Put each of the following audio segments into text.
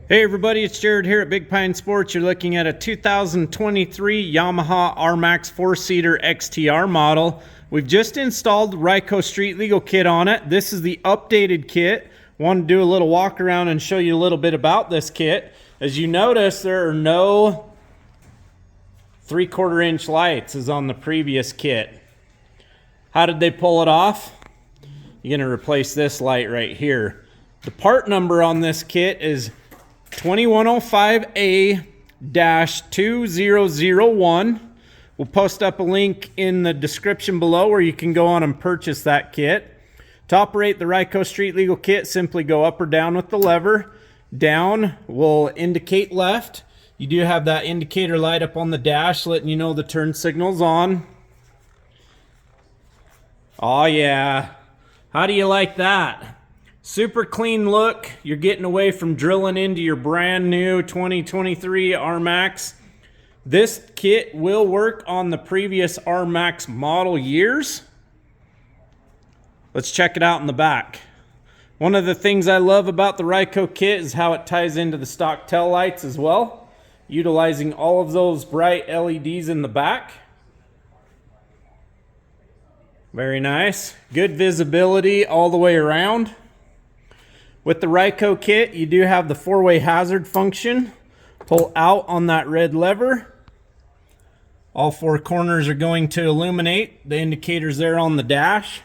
Hey everybody, it's Jared here at Big Pine Sports. You're looking at a 2023 Yamaha RMAX 4-seater XTR model. We've just installed Ryco Street Legal kit on it. This is the updated kit. Wanted to do a little walk around and show you a little bit about this kit. As you notice, there are no 3/4 inch lights as on the previous kit. How did they pull it off? You're going to replace this light right here. The part number on this kit is 2105A-2001. We'll post up a link in the description below where you can go on and purchase that kit. To operate the Ryco Street Legal kit, simply go up or down with the lever. Down will indicate left. You do have that indicator light up on the dash letting you know the turn signal's on. Oh yeah, how do you like that? Super clean look. You're getting away from drilling into your brand new 2023 RMAX. This kit will work on the previous RMAX model years. Let's check it out in the back. One of the things I love about the Ryco kit is how it ties into the stock tail lights as well, utilizing all of those bright LEDs in the back. Very nice. Good visibility all the way around. With the Ryco kit, you do have the 4-way hazard function. Pull out on that red lever. All 4 corners are going to illuminate. The indicator's there on the dash.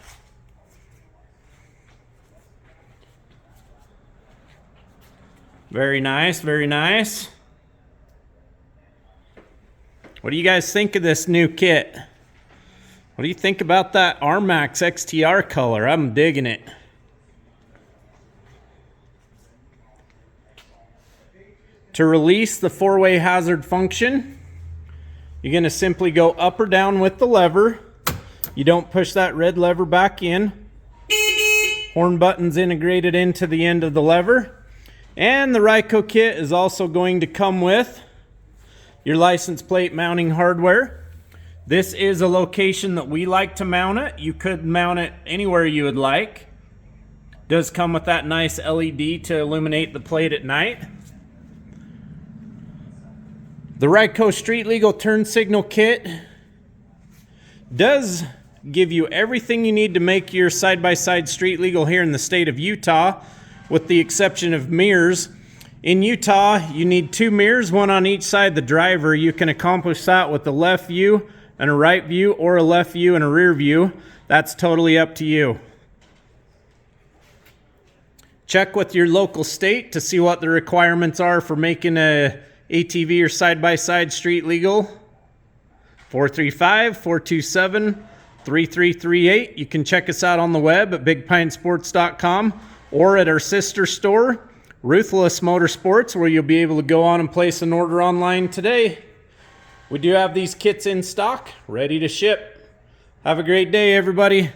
Very nice, very nice. What do you guys think of this new kit? What do you think about that RMAX XTR color? I'm digging it. To release the 4-way hazard function, you're going to simply go up or down with the lever. You don't push that red lever back in. Horn button's integrated into the end of the lever. And the Ryco kit is also going to come with your license plate mounting hardware. This is a location that we like to mount it. You could mount it anywhere you would like. It does come with that nice LED to illuminate the plate at night. The Ryco Street Legal turn signal kit does give you everything you need to make your side-by-side street legal here in the state of Utah, with the exception of mirrors. In Utah, you need 2 mirrors, one on each side the driver. You can accomplish that with a left view and a right view, or a left view and a rear view. That's totally up to you. Check with your local state to see what the requirements are for making a ATV or side-by-side street legal. 435-427-3338. You can check us out on the web at bigpinesports.com or at our sister store, Ruthless Motorsports, where you'll be able to go on and place an order online today. We do have these kits in stock, ready to ship. Have a great day, everybody.